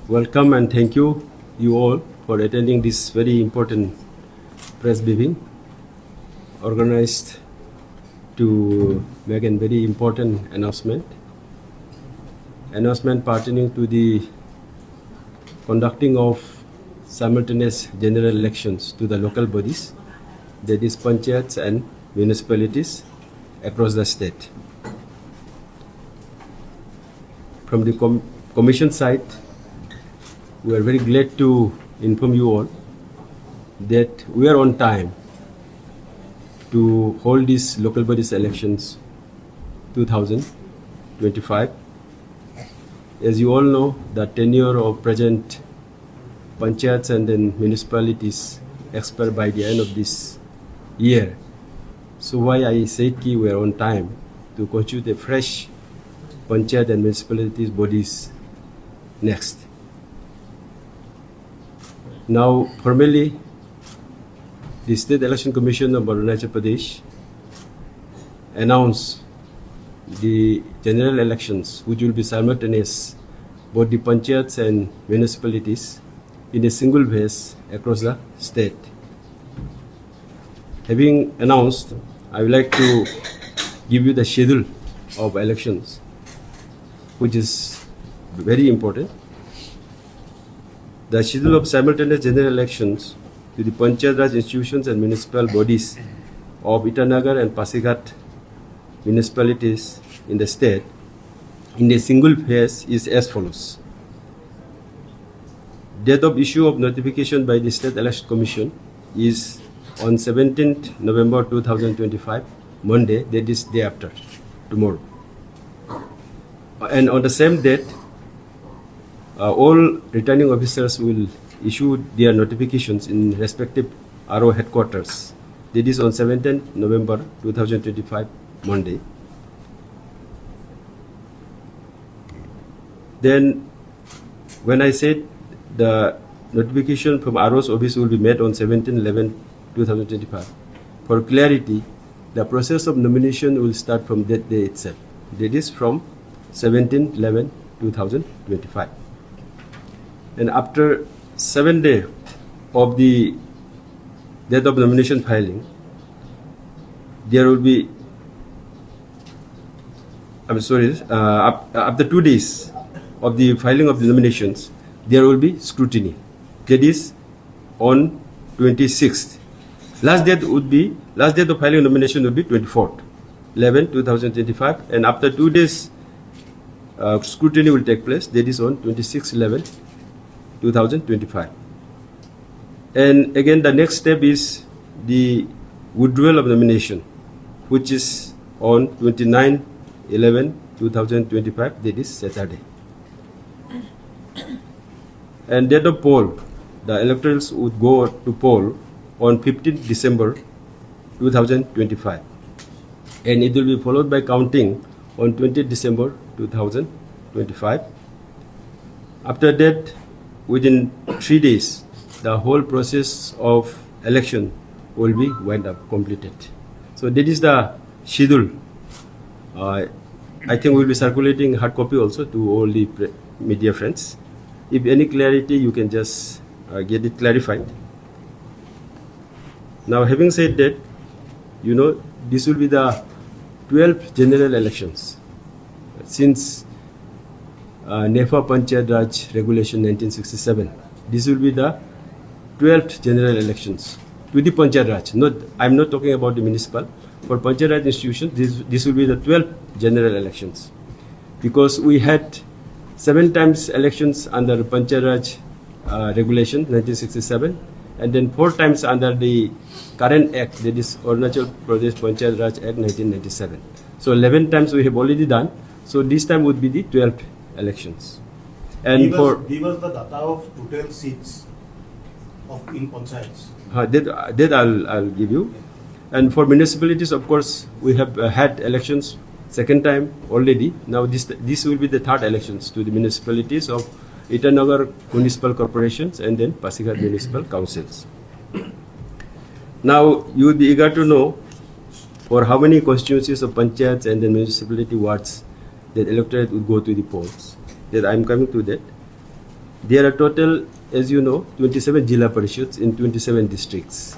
welcome and thank you all for attending this very important press briefing organized to make a very important announcement pertaining to the conducting of simultaneous general elections to the local bodies, that is panchayats and municipalities across the state. From the Commission side, we are very glad to inform you all that we are on time to hold these local bodies elections 2025. As you all know, the tenure of present panchayats and then municipalities expire by the end of this year. So why I said we are on time to constitute a fresh panchayat and municipalities bodies next. Now, formally, the State Election Commission of Arunachal Pradesh announced the general elections, which will be simultaneous, both the panchayats and municipalities, in a single phase across the state. Having announced, I would like to give you the schedule of elections, which is very important. The schedule of simultaneous general elections to the Panchayat Raj institutions and municipal bodies of Itanagar and Pasighat municipalities in the state in a single phase is as follows. Date of issue of notification by the State Election Commission is on 17th November 2025, Monday, that is day after, tomorrow. And on the same date, all returning officers will issue their notifications in respective RO headquarters. That is on 17th November 2025, Monday. Then, when I said the notification from RO's office will be made on 17/11/2025, for clarity, the process of nomination will start from that day itself. That is from 17/11/2025. And after 7 days of the date of nomination filing, there will be, after 2 days of the filing of the nominations, there will be scrutiny. That is on 26th. Last date of filing nomination will be 24/11/2025, and after 2 days, scrutiny will take place. That is on 26/11/2025. And again, the next step is the withdrawal of nomination, which is on 29/11/2025, that is Saturday. And date of poll, the electors would go to poll on 15th December 2025. And it will be followed by counting on 20th December 2025. After that, within 3 days, the whole process of election will be wound up, completed. So that is the schedule. I think we'll be circulating hard copy also to all the media friends. If any clarity, you can just get it clarified. Now, having said that, this will be the 12th general elections since NEFA Panchayat Raj Regulation 1967. This will be the 12th general elections to the Panchayat Raj. I'm not talking about the municipal. For Panchayat Raj institutions, this will be the 12th general elections, because we had 7 times elections under Panchayat Raj Regulation 1967, and then 4 times under the current act, that is Arunachal Pradesh Panchayat Raj Act 1997. So 11 times we have already done. So this time would be the 12th elections. And give us the data of total seats in panchayats. That I'll give you. And for municipalities, of course, we have had elections second time already. Now this will be the third elections to the municipalities of Itanagar Municipal Corporations and then Pasighat Municipal Councils. Now you will be eager to know for how many constituencies of panchayats and the municipality wards that electorate would go to the polls. That I'm coming to that. There are total, as you know, 27 Jilla Parishads in 27 districts.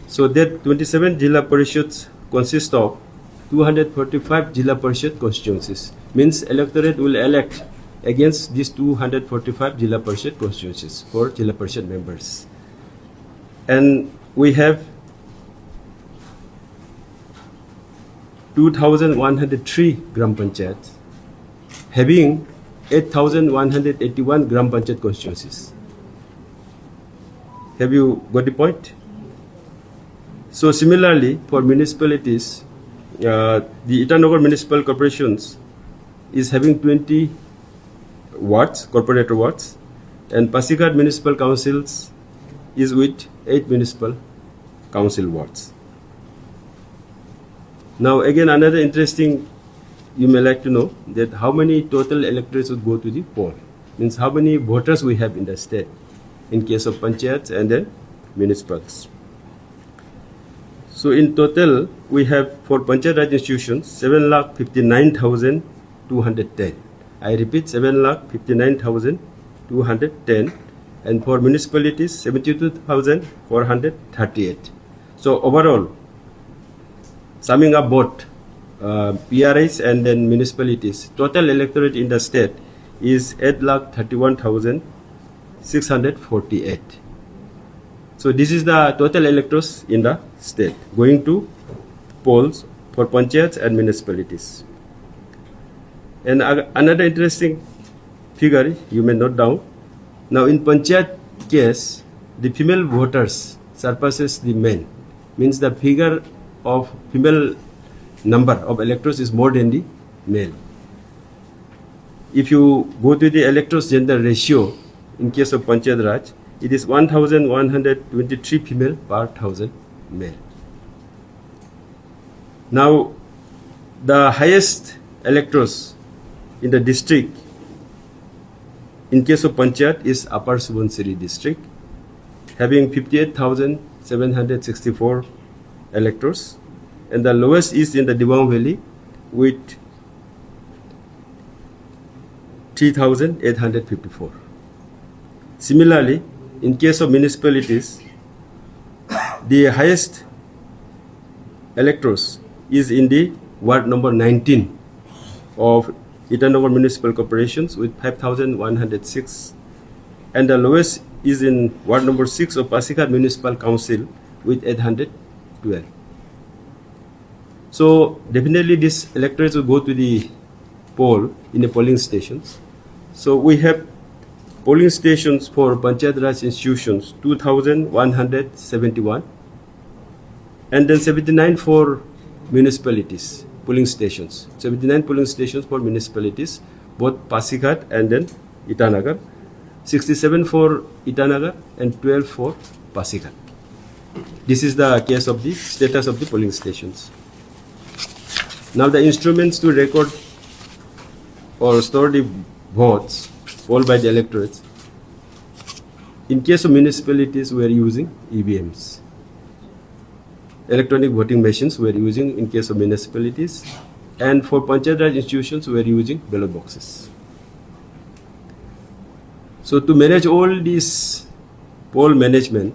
So that 27 Jilla Parishads consist of 245 Jilla Parishad constituencies. Means electorate will elect against these 245 Jilla Parishad constituencies for Jilla Parishad members. And we have 2,103 Gram Panchayats having 8,181 Gram Panchayat constituencies. Have you got the point? So similarly, for municipalities, the Itanagar Municipal Corporations is having 20 wards, corporator wards, and Pasighat Municipal Councils is with 8 municipal council wards. Now again, another interesting, you may like to know that how many total electorates would go to the poll. Means how many voters we have in the state in case of panchayats and then municipals. So in total, we have for Panchayat Raj institutions 7,59,210. I repeat, 7,59,210, and for municipalities 72,438. So overall, summing up both PRIs and then municipalities, total electorate in the state is 8,31,648. So this is the total electors in the state going to polls for panchayats and municipalities. And another interesting figure you may note down. Now in panchayat case, the female voters surpasses the men. Means the figure of female number of electors is more than the male. If you go to the electors gender ratio in case of Panchayat Raj, it is 1,123 female per 1,000 male. Now, the highest electors in the district in case of Panchayat is Upper Subansiri district, having 58,764 electors, and the lowest is in the Dibang Valley with 3,854. Similarly, in case of municipalities, the highest electors is in the ward number 19 of Itanagar Municipal Corporations with 5,106, and the lowest is in ward number 6 of Pasighat Municipal Council with 812. So definitely these electorates will go to the poll in the polling stations. So we have polling stations for Panchayat Raj institutions 2,171, and then 79 for municipalities polling stations. 79 polling stations for municipalities, both Pasighat and then Itanagar. 67 for Itanagar and 12 for Pasighat. This is the case of the status of the polling stations. Now the instruments to record or store the votes polled by the electorates. In case of municipalities, we are using EVMs. Electronic voting machines we are using in case of municipalities, and for Panchayat Raj institutions we are using ballot boxes. So to manage all this poll management,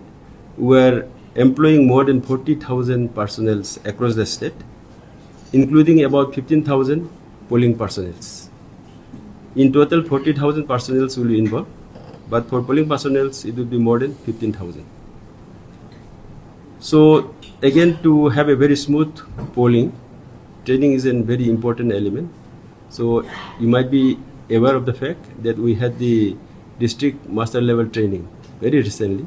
we are employing more than 40,000 personnel across the state, including about 15,000 polling personnel. In total, 40,000 personnel will be involved, but for polling personnel, it will be more than 15,000. So again, to have a very smooth polling, training is a very important element. So you might be aware of the fact that we had the district master level training very recently,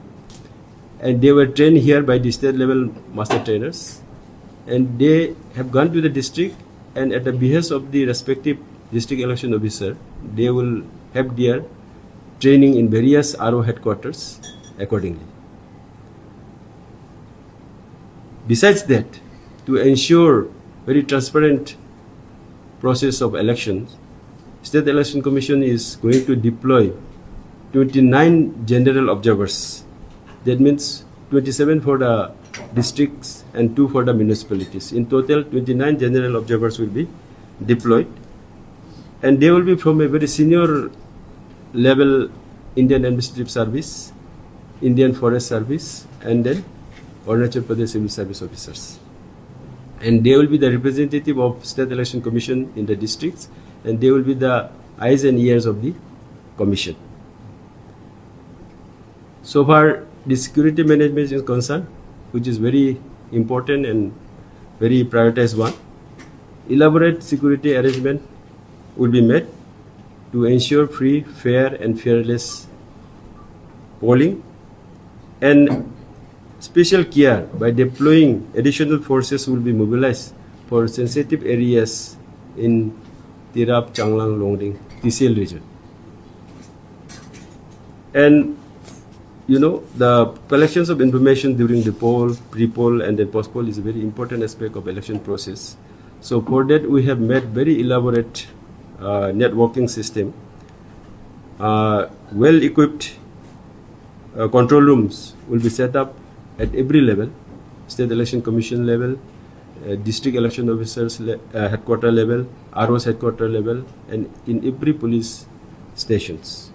and they were trained here by the state level master trainers, and they have gone to the district, and at the behest of the respective district election officer, they will have their training in various RO headquarters accordingly. Besides that, to ensure very transparent process of elections, State Election Commission is going to deploy 29 general observers. That means 27 for the districts and 2 for the municipalities. In total, 29 general observers will be deployed, and they will be from a very senior level Indian Administrative Service, Indian Forest Service, and then Arunachal Pradesh Civil Service officers. And they will be the representative of State Election Commission in the districts, and they will be the eyes and ears of the commission. So far, the security management is concerned, which is very important and very prioritized one. Elaborate security arrangement will be made to ensure free, fair, and fearless polling, and special care by deploying additional forces will be mobilized for sensitive areas in Tirap, Changlang, Longding, TCL region. And the collections of information during the poll, pre-poll, and then post-poll is a very important aspect of election process. So for that, we have made very elaborate networking system, well-equipped control rooms will be set up at every level, State Election Commission level, District Election Officers headquarter level, RO's headquarter level, and in every police stations.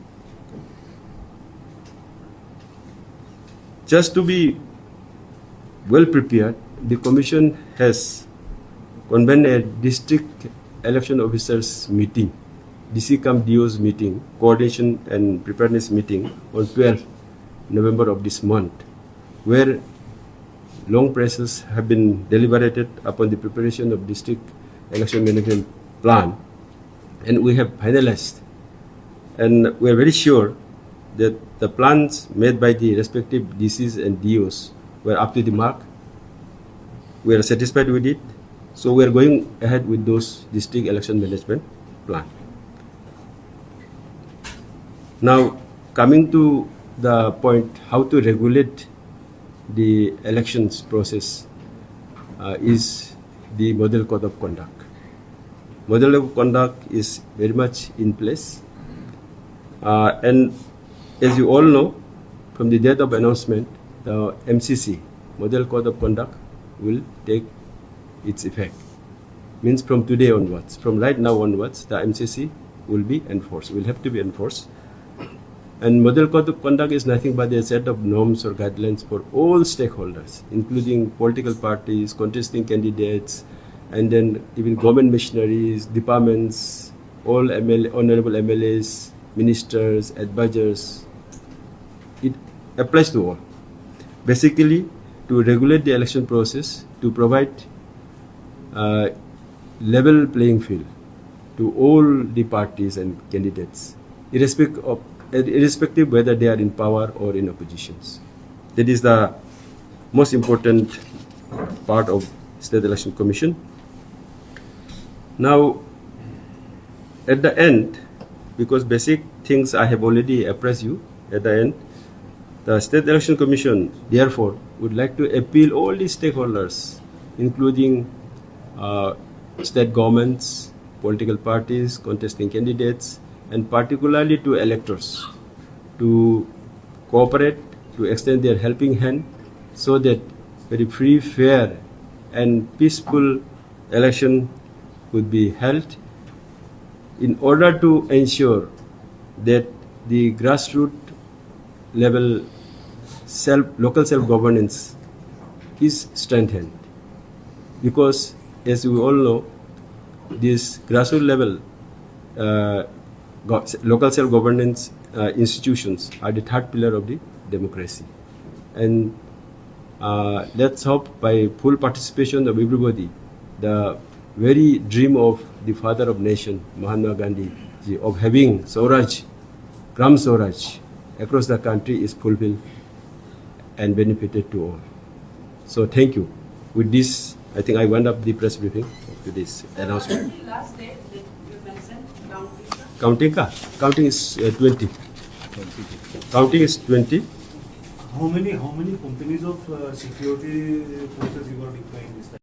Just to be well prepared, the Commission has convened a District Election Officers meeting, DC-DO's meeting, coordination and preparedness meeting on 12th November of this month, where long presses have been deliberated upon the preparation of District Election Management Plan, and we have finalized. And we are very sure that the plans made by the respective DCs and DOs were up to the mark. We are satisfied with it. So we are going ahead with those District Election Management Plan. Now, coming to the point how to regulate the elections process is the Model Code of Conduct. Model of Conduct is very much in place. And as you all know, from the date of announcement, the MCC, Model Code of Conduct, will take its effect. Means from today onwards, from right now onwards, the MCC will be enforced, will have to be enforced. And Model Code of Conduct is nothing but a set of norms or guidelines for all stakeholders, including political parties, contesting candidates, and then even government missionaries, departments, all honorable MLAs, ministers, advisors. It applies to all. Basically, to regulate the election process, to provide level playing field to all the parties and candidates, irrespective whether they are in power or in oppositions. That is the most important part of State Election Commission. Now, at the end, because basic things I have already apprised you, at the end, the State Election Commission, therefore, would like to appeal all the stakeholders, including state governments, political parties, contesting candidates, and particularly to electors, to cooperate, to extend their helping hand, so that very free, fair, and peaceful election could be held, in order to ensure that the grassroots level local self-governance is strengthened. Because, as we all know, this grassroots level local self-governance institutions are the third pillar of the democracy. And let's hope by full participation of everybody, the very dream of the father of nation, Mahatma Gandhi, of having Swaraj, Gram Swaraj, across the country is fulfilled and benefited to all. So thank you. With this, I think I wound up the press briefing to this announcement. The last date that you mentioned, Counting is 20. Counting is 20. How many companies of security forces you are deploying this time?